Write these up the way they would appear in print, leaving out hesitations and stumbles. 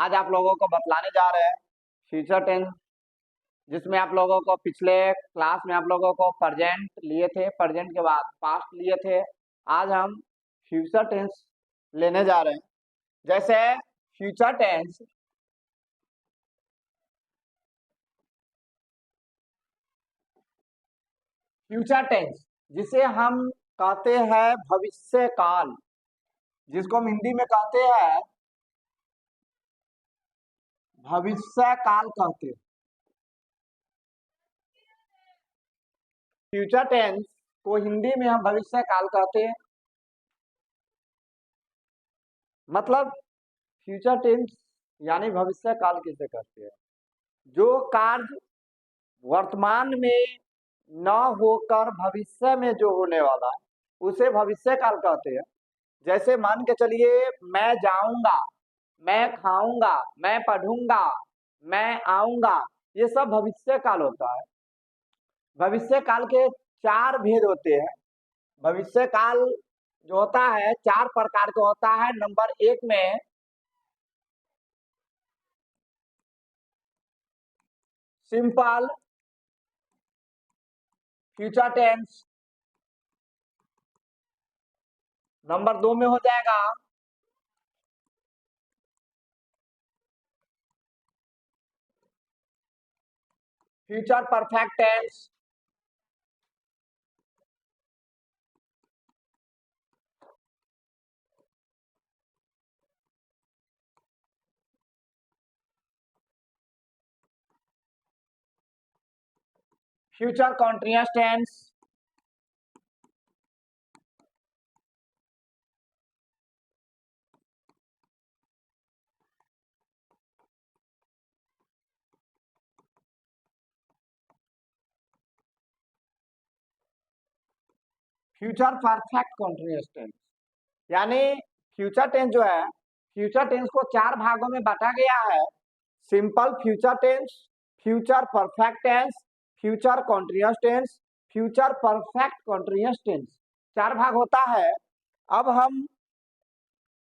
आज आप लोगों को बतलाने जा रहे हैं फ्यूचर टेंस, जिसमें आप लोगों को पिछले क्लास में आप लोगों को प्रेजेंट लिए थे, प्रेजेंट के बाद पास्ट लिए थे। आज हम फ्यूचर टेंस लेने जा रहे हैं। जैसे फ्यूचर टेंस, फ्यूचर टेंस जिसे हम कहते हैं भविष्य काल, जिसको हम हिंदी में कहते हैं भविष्य काल कहते हैं। फ्यूचर टेंस को हिंदी में हम भविष्य काल कहते हैं। मतलब फ्यूचर टेंस यानी भविष्य काल किसे कहते हैं? जो कार्य वर्तमान में न होकर भविष्य में जो होने वाला है उसे भविष्य काल कहते हैं। जैसे मान के चलिए, मैं जाऊंगा, मैं खाऊंगा, मैं पढ़ूंगा, मैं आऊंगा, ये सब भविष्य काल होता है। भविष्य काल के चार भेद होते हैं। भविष्य काल जो होता है चार प्रकार का होता है। नंबर एक में सिंपल फ्यूचर टेंस, नंबर दो में हो जाएगा future perfect tense, future continuous tense, future perfect continuous tense. यानी फ्यूचर टेंस जो है, फ्यूचर टेंस को चार भागों में बांटा गया है। Simple future tense, future perfect tense, future continuous tense, future perfect continuous tense, चार भाग होता है। अब हम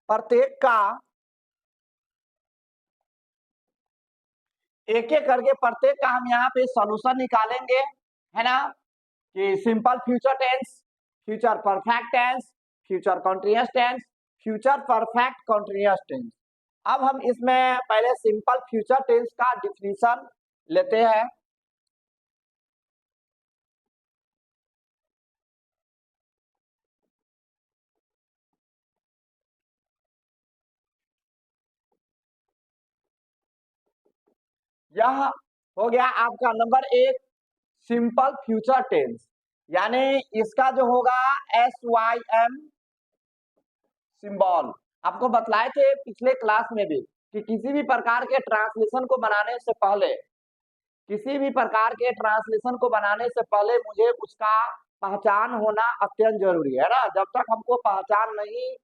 प्रत्येक का एक एक करके प्रत्येक का हम यहाँ पे सॉल्यूशन निकालेंगे, है ना। कि simple future tense, future perfect tense, future continuous tense, future perfect continuous tense. अब हम इसमें पहले सिंपल फ्यूचर टेंस का डिफिनीशन लेते हैं। यह हो गया आपका नंबर एक, सिंपल फ्यूचर टेंस। यानी इसका जो होगा SYM सिंबल। आपको बतलाए थे पिछले क्लास में भी कि किसी भी प्रकार के ट्रांसलेशन को बनाने से पहले, किसी भी प्रकार के ट्रांसलेशन को बनाने से पहले मुझे उसका पहचान होना अत्यंत जरूरी है ना। जब तक हमको पहचान नहीं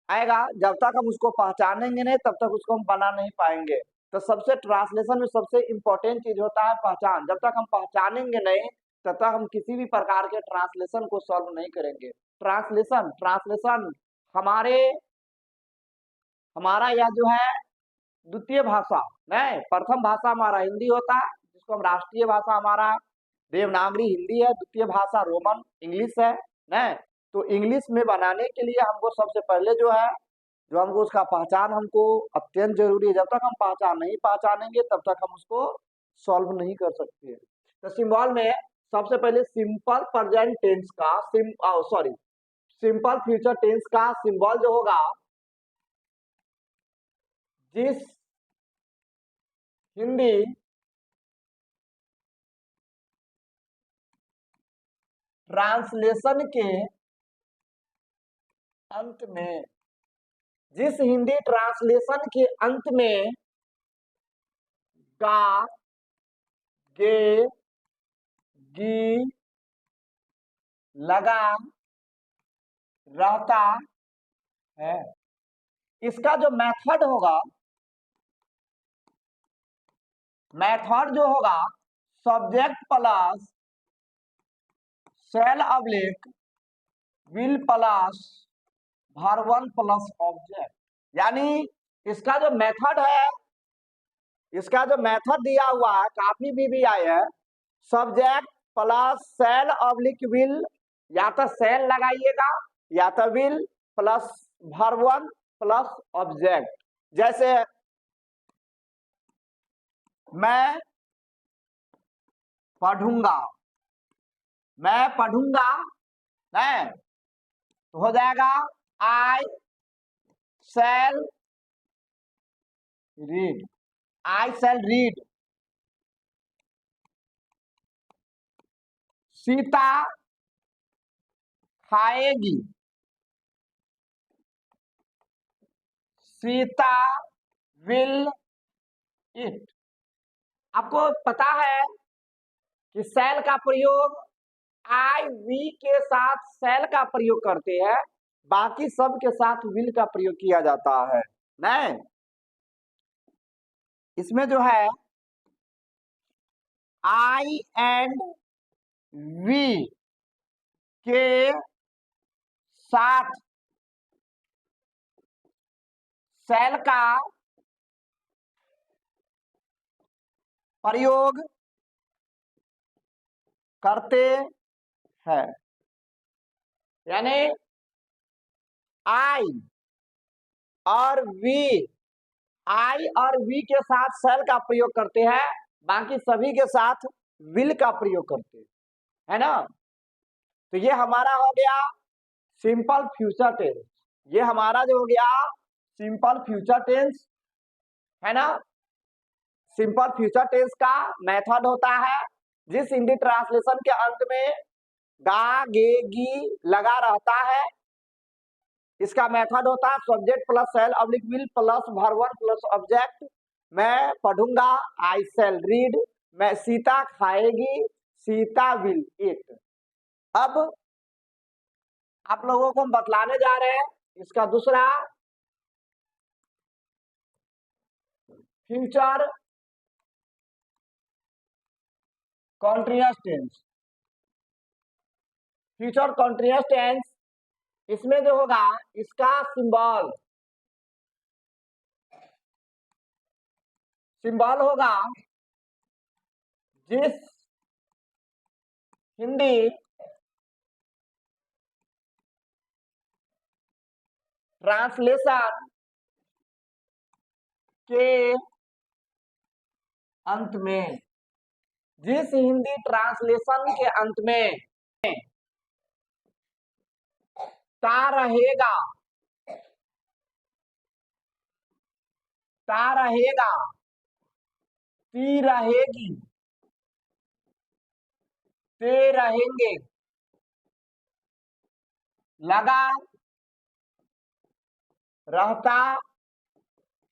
आएगा, जब तक हम उसको पहचानेंगे नहीं, तब तक उसको हम बना नहीं पाएंगे। तो सबसे ट्रांसलेशन में सबसे इंपॉर्टेंट चीज होता है पहचान। जब तक हम पहचानेंगे नहीं, तब तक हम किसी भी प्रकार के ट्रांसलेशन को सॉल्व नहीं करेंगे। ट्रांसलेशन ट्रांसलेशन हमारे हमारा यह जो है द्वितीय भाषा नहीं, प्रथम भाषा हमारा हिंदी होता है, जिसको हम राष्ट्रीय भाषा हमारा देवनागरी हिंदी है, द्वितीय भाषा रोमन इंग्लिश है नहीं। तो इंग्लिश में बनाने के लिए हमको सबसे पहले जो है, जो हमको उसका पहचान हमको अत्यंत जरूरी है। जब तक हम पहचान नहीं पहचानेंगे तब तक हम उसको सॉल्व नहीं कर सकते। तो सिंबल में सबसे पहले सिंपल प्रेजेंट टेंस का सिंपल फ्यूचर टेंस का सिंबल जो होगा, जिस हिंदी ट्रांसलेशन के अंत में, जिस हिंदी ट्रांसलेशन के अंत में गा, गे, गी लगा रहता है, इसका जो मेथड होगा, मेथड जो होगा subject plus shall oblique will plus verb plus object. यानी इसका जो मेथड है, इसका जो मेथड दिया हुआ है काफी भी आए है, subject plus shall oblique will, या तो सेल लगाइएगा या तो will plus verb one plus object. जैसे मैं पढ़ूंगा, मैं पढ़ूंगा है तो हो जाएगा I shall read, I shall read. Sita खाएगी, सीता विल इट। आपको पता है कि सेल का प्रयोग आई वी के साथ सेल का प्रयोग करते हैं, बाकी सब के साथ विल का प्रयोग किया जाता है। नहीं, इसमें जो है आई एंड वी के साथ सेल का प्रयोग करते हैं, यानी आई और वी, आई और वी के साथ सेल का प्रयोग करते हैं, बाकी सभी के साथ विल का प्रयोग करते हैं, है ना। तो ये हमारा हो गया सिंपल फ्यूचर टेंस, ये हमारा जो हो गया सिंपल फ्यूचर टेंस, है ना। सिंपल फ्यूचर टेंस का मेथड होता है जिस हिंदी ट्रांसलेशन के अंत में गा गे गी लगा रहता है, इसका मेथड होता है subject plus shall oblique will plus verb one plus object. मैं पढ़ूंगा आई शैल रीड, मैं सीता खाएगी सीता विल ईट। अब आप लोगों को हम बतलाने जा रहे हैं इसका दूसरा future continuous tense. Future continuous tense, इसमें जो होगा इसका सिंबल, सिंबल होगा जिस हिंदी ट्रांसलेशन के अंत में, जिस हिंदी ट्रांसलेशन के अंत में ता रहेगा, ता रहेगा, ती रहेगी, ते रहेंगे, लगा रहता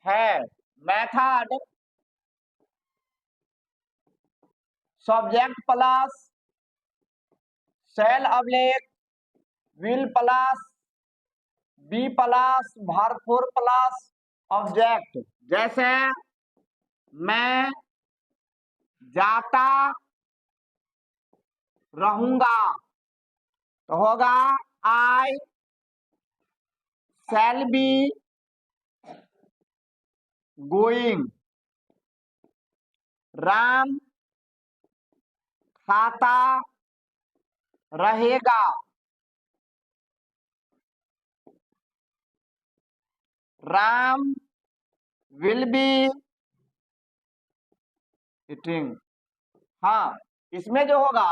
है, method subject plus shall oblique will plus be plus verb four plus object. जैसे मैं जाता रहूंगा तो होगा I shall be going. Ram खाता रहेगा, राम विल बी ईटिंग। हाँ, इसमें जो होगा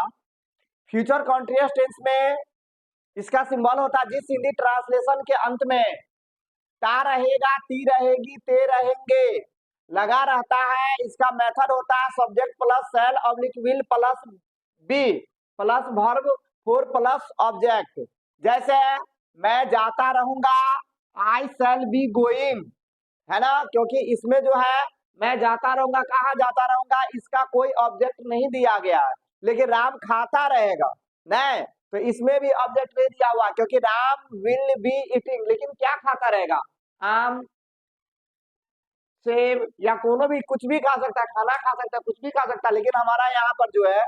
फ्यूचर कॉन्टिन्यूअस टेंस में इसका सिंबल होता है जिस हिंदी ट्रांसलेशन के अंत में ता रहेगा, ती रहेगी, ते रहेंगे लगा रहता है, इसका मेथड होता है subject plus shall oblique will plus be plus verb four plus object. जैसे मैं जाता रहूंगा आई शैल बी गोइंग, है ना, क्योंकि इसमें जो है मैं जाता रहूंगा, कहाँ जाता रहूंगा, इसका कोई ऑब्जेक्ट नहीं दिया गया है, लेकिन राम खाता रहेगा, नहीं तो इसमें भी ऑब्जेक्ट नहीं दिया हुआ क्योंकि राम विल बी ईटिंग, लेकिन क्या खाता रहेगा, आम सेब या कोनो भी कुछ भी खा सकता है, खाना खा सकता है, कुछ भी खा सकता है, लेकिन हमारा यहाँ पर जो है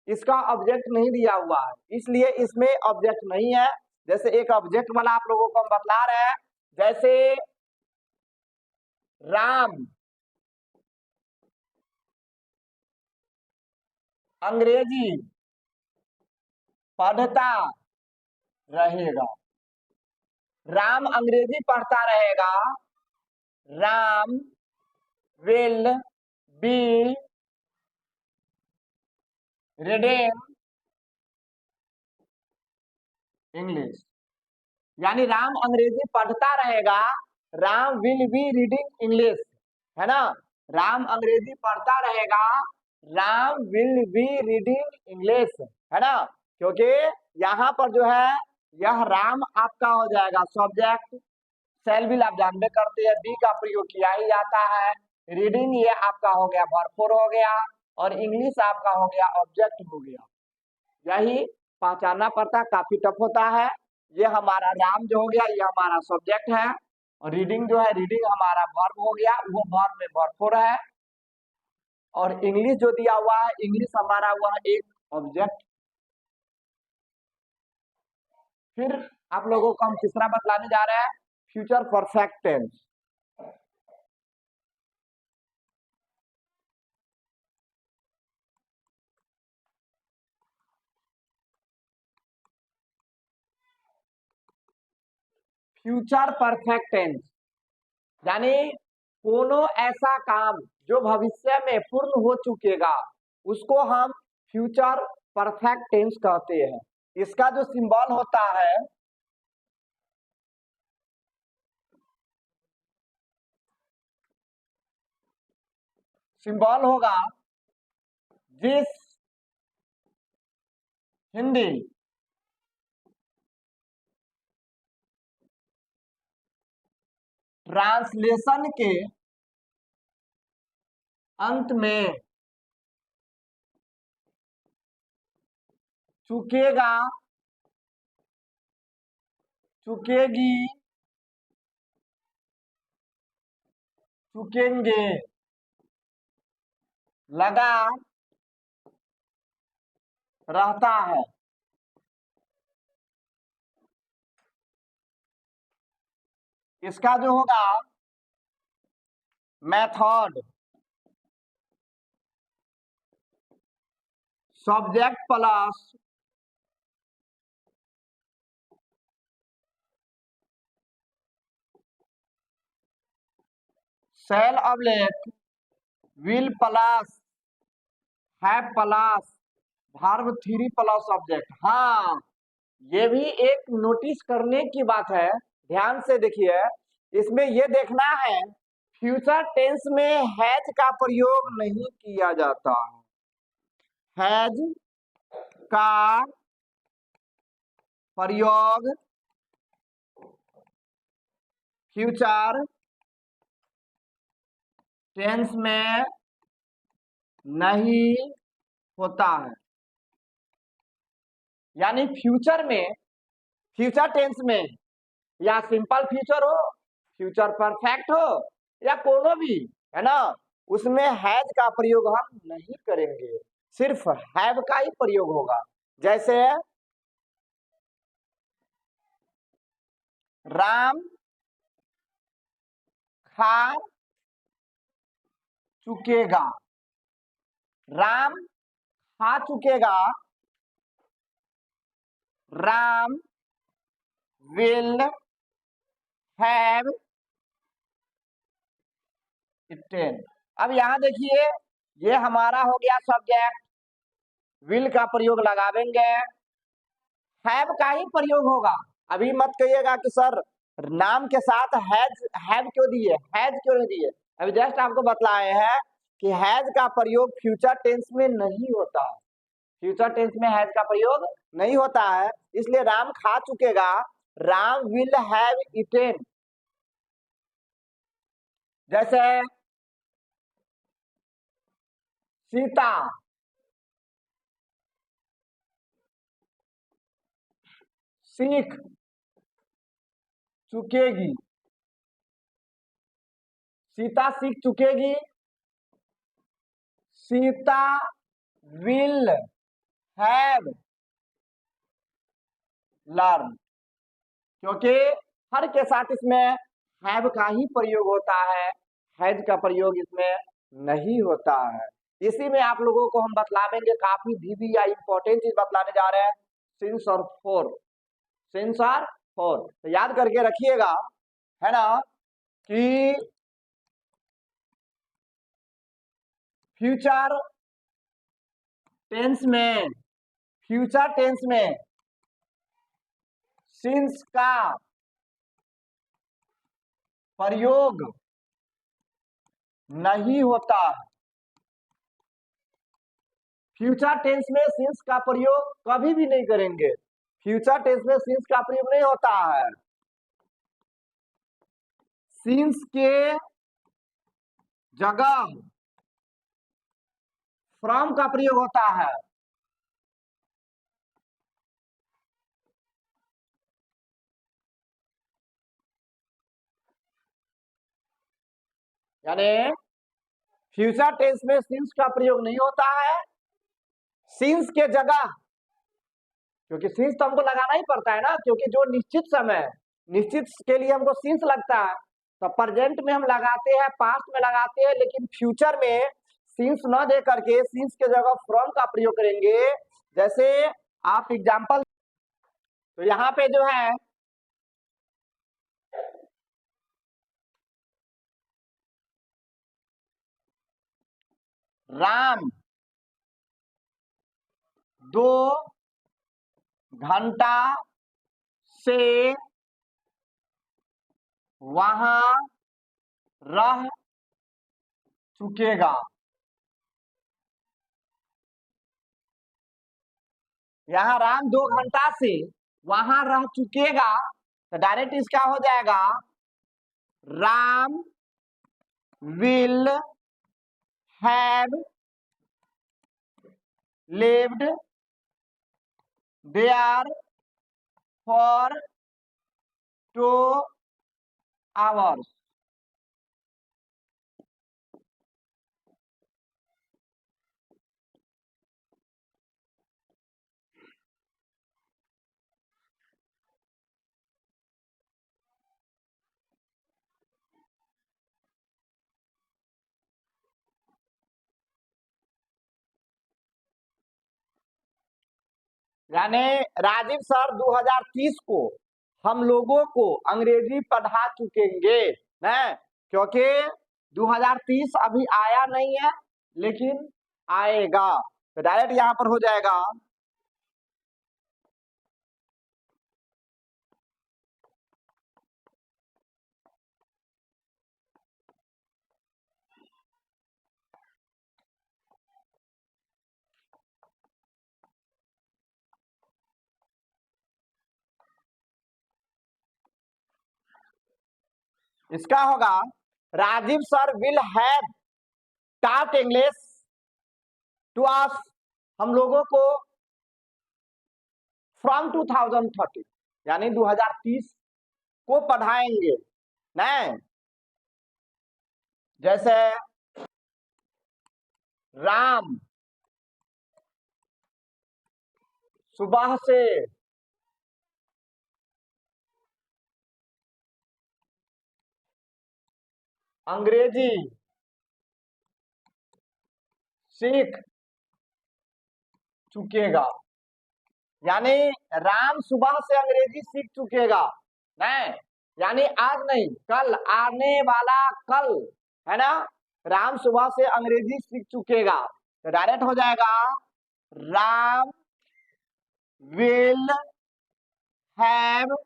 इसका ऑब्जेक्ट नहीं दिया हुआ है, इसलिए इसमें ऑब्जेक्ट नहीं है। जैसे एक ऑब्जेक्ट वाला आप लोगों को हम बतला रहे हैं, जैसे राम अंग्रेजी पढ़ता रहेगा। राम अंग्रेजी पढ़ता रहेगा। Ram will be reading English. यानी राम अंग्रेजी पढ़ता रहेगा। Ram will be reading English, है ना। राम अंग्रेजी पढ़ता रहेगा। Ram will be reading English, है ना। क्योंकि यहाँ पर जो है यह राम आपका हो जाएगा सब्जेक्ट। सेल भी आप जानबे करते हैं, बी का प्रयोग किया ही जाता है। रीडिंग ये आपका हो गया भरपूर हो गया, और इंग्लिश आपका हो गया ऑब्जेक्ट हो गया। यही पहचानना पड़ता, काफी टफ होता है। ये हमारा राम जो हो गया ये हमारा सब्जेक्ट है, और रीडिंग जो है रीडिंग हमारा वर्ब हो गया, वो वर्ब में भरपूर है। और इंग्लिश जो दिया हुआ है इंग्लिश हमारा हुआ एक ऑब्जेक्ट। फिर आप लोगों को हम तीसरा बतलाने जा रहे हैं, future perfect tense. Future perfect tense यानी कोनो ऐसा काम जो भविष्य में पूर्ण हो चुकेगा उसको हम फ्यूचर परफेक्ट टेंस कहते हैं। इसका जो सिंबल होता है, सिंबल होगा जिस हिंदी ट्रांसलेशन के अंत में चुकेगा, चुकेगी, चुकेंगे लगा रहता है। इसका जो होगा method subject plus shall object will plus have plus verb three plus object. हाँ, ये भी एक नोटिस करने की बात है, ध्यान से देखिए। इसमें ये देखना है फ्यूचर टेंस में हैज का प्रयोग नहीं किया जाता है। हैज का प्रयोग फ्यूचर टेंस में नहीं होता है। यानी फ्यूचर में, फ्यूचर टेंस में, या सिंपल फ्यूचर हो, फ्यूचर परफेक्ट हो, या कोनो भी, है ना, उसमें हैज का प्रयोग हम नहीं करेंगे, सिर्फ हैव का ही प्रयोग होगा। जैसे राम खा चुकेगा। राम खा चुकेगा। Ram will have eaten. अब यहाँ देखिए, ये हमारा हो गया सब्जेक्ट, विल का प्रयोग लगावेंगे, हैव का ही प्रयोग होगा। अभी मत कहिएगा कि सर नाम के साथ हैज हैव क्यों दिए, हैज क्यों नहीं दिए। अभी जस्ट आपको बतलाए हैं कि हैज का प्रयोग फ्यूचर टेंस में नहीं होता है। फ्यूचर टेंस में हैज का प्रयोग नहीं होता है, इसलिए राम खा चुकेगा, राम विल हैव इटेन। जैसे सीता सीख चुकेगी। सीता सीख चुकेगी। Sita will have learn. क्योंकि हर के साथ इसमें हैव का ही प्रयोग होता है, हैज का प्रयोग इसमें नहीं होता है। इसी में आप लोगों को हम बतलावेंगे, काफी धीमी या इंपॉर्टेंट चीज बतलाने जा रहे हैं, सिंस और फोर। सिंस और फोर तो याद करके रखिएगा, है ना, कि फ्यूचर टेंस में, फ्यूचर टेंस में सिंस का प्रयोग नहीं होता है। फ्यूचर टेंस में सिंस का प्रयोग कभी भी नहीं करेंगे। फ्यूचर टेंस में सिंस का प्रयोग नहीं होता है। सिंस के जगह फ्रॉम का प्रयोग होता है। यानी फ्यूचर टेंस में सिंस का प्रयोग नहीं होता है। सिंस के जगह, क्योंकि सिंस तो हमको लगाना ही पड़ता है ना, क्योंकि जो निश्चित समय, निश्चित के लिए हमको सिंस लगता है, तो प्रेजेंट में हम लगाते हैं, पास्ट में लगाते हैं, लेकिन फ्यूचर में सिंस न दे करके सिंस के जगह फ्रॉम का प्रयोग करेंगे। जैसे आप एग्जांपल, तो यहाँ पे जो है राम 2 घंटा से वहां रह चुकेगा। यहाँ राम 2 घंटा से वहां रह चुकेगा, तो डायरेक्ट इसका हो जाएगा Ram will have lived there for 2 hours. यानी राजीव सर 2030 को हम लोगों को अंग्रेजी पढ़ा चुकेंगे ना, क्योंकि 2030 अभी आया नहीं है, लेकिन आएगा, तो डायरेक्ट यहां पर हो जाएगा इसका होगा Rajeev sir will have taught English to us, हम लोगों को फ्रॉम 2030 यानी 2030 को पढ़ाएंगे ना। जैसे राम सुबह से अंग्रेजी सीख चुकेगा, यानी राम सुबह से अंग्रेजी सीख चुकेगा नहीं, यानी आज नहीं, कल, आने वाला कल, है ना, राम सुबह से अंग्रेजी सीख चुकेगा, तो डायरेक्ट हो जाएगा Ram will have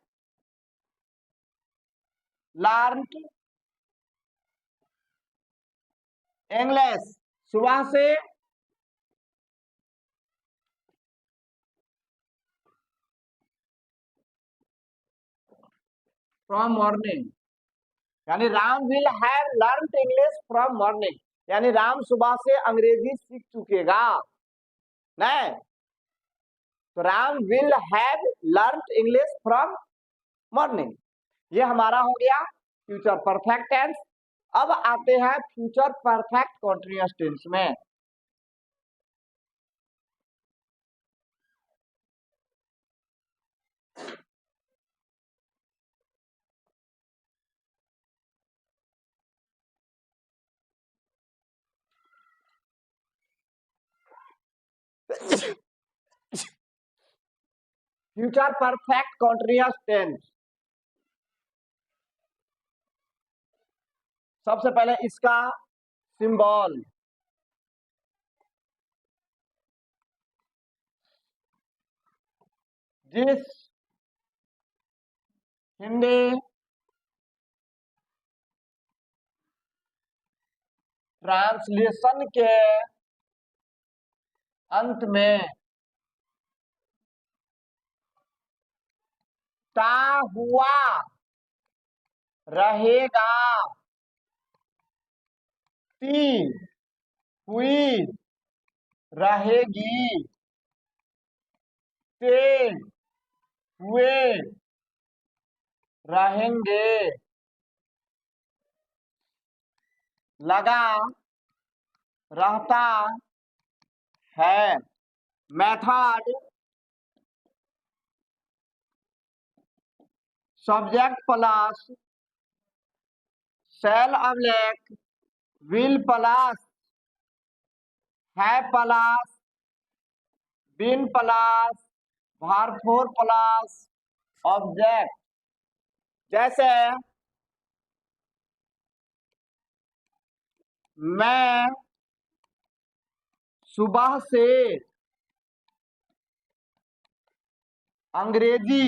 learned English सुबह से फ्रॉम मॉर्निंग, यानी Ram will have learned English from morning, यानी राम सुबह से अंग्रेजी सीख चुकेगा नहीं, तो Ram will have learned English from morning. ये हमारा हो गया फ्यूचर परफेक्ट टेंस। अब आते हैं फ्यूचर परफेक्ट कॉन्टिन्यूअस टेंस में। फ्यूचर परफेक्ट कॉन्टिन्यूअस टेंस, सबसे पहले इसका सिंबल, जिस हिंदी ट्रांसलेशन के अंत में ता हुआ रहेगा, ती हुई रहेगी, ते हुए रहेंगे, लगा रहता है। Method subject plus shall object will plus have plus been plus verb four plus object. जैसे मैं सुबह से अंग्रेजी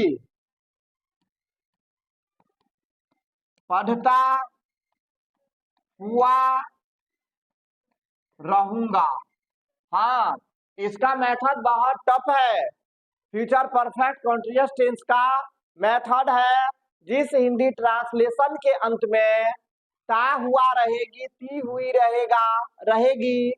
पढ़ता हुआ रहूंगा। हाँ, इसका मेथड बहुत टफ है। फ्यूचर परफेक्ट कॉन्टिन्यूअस टेंस का मेथड है, जिस हिंदी ट्रांसलेशन के अंत में ता हुआ रहेगी, ती हुई रहेगा रहेगी,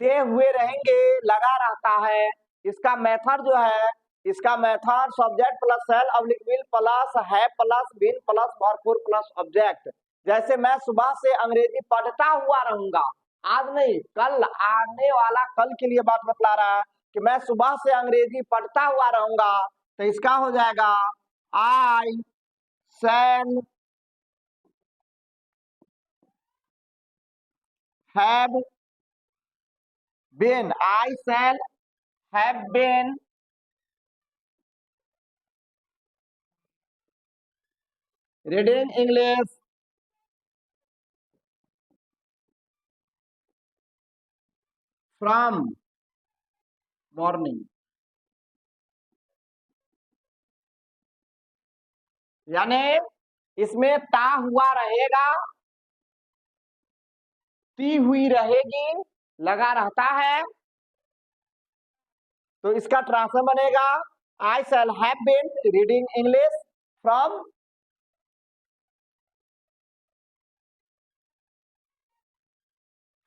ते हुए रहेंगे, लगा रहता है। इसका मेथड जो है, इसका method subject plus shall oblique will plus have plus been plus verb four plus object. जैसे मैं सुबह से अंग्रेजी पढ़ता हुआ रहूंगा, आज नहीं कल, आने वाला कल के लिए बात बतला रहा है कि मैं सुबह से अंग्रेजी पढ़ता हुआ रहूंगा, तो इसका हो जाएगा I shall have been, I shall have been reading English from morning. यानी इसमें ता हुआ रहेगा, ती हुई रहेगी, लगा रहता है, तो इसका ट्रांसफर बनेगा I shall have been reading English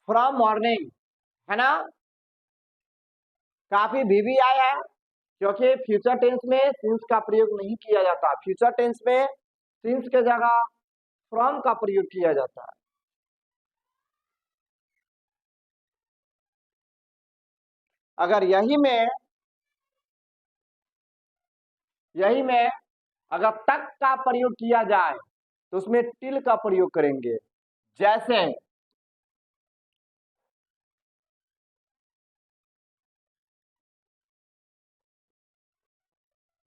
from morning, है ना। काफी भी आया है, क्योंकि फ्यूचर टेंस में सिंस का प्रयोग नहीं किया जाता। फ्यूचर टेंस में सिंस के जगह फ्रॉम का प्रयोग किया जाता है। अगर यही में अगर तक का प्रयोग किया जाए तो उसमें टिल का प्रयोग करेंगे। जैसे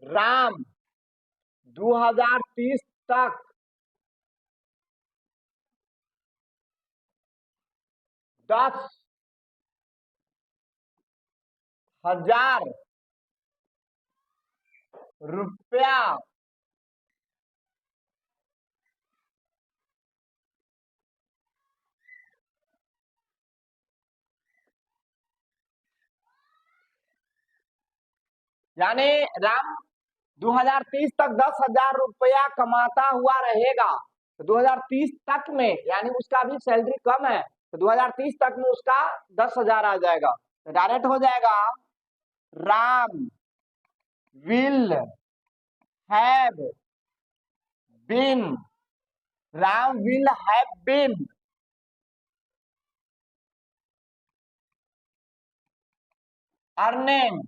राम 2030 तक 10,000 रुपया यानी राम 2030 तक 10,000 रुपया कमाता हुआ रहेगा। तो 2030 तक में यानी उसका भी सैलरी कम है, तो 2030 तक में उसका 10,000 आ जाएगा। तो डायरेक्ट हो जाएगा Ram will have been, Ram will have been earning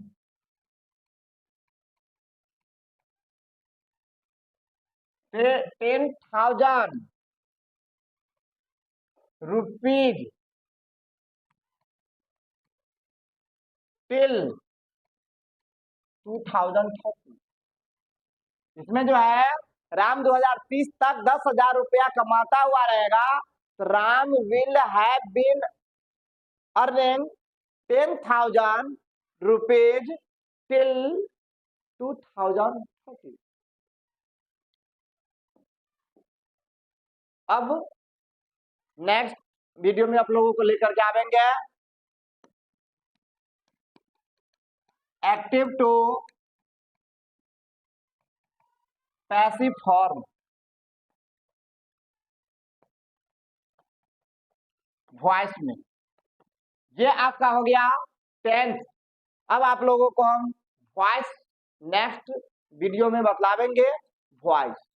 10,000 rupees till 2030। इसमें जो है राम 2030 तक 10,000 रुपया कमाता हुआ रहेगा, तो Ram will have been earning 10,000 rupees till 2030। अब नेक्स्ट वीडियो में आप लोगों को लेकर के आवेंगे active to passive form, voice में। ये आपका हो गया 10th। अब आप लोगों को हम वॉइस नेक्स्ट वीडियो में बतलावेंगे वॉइस।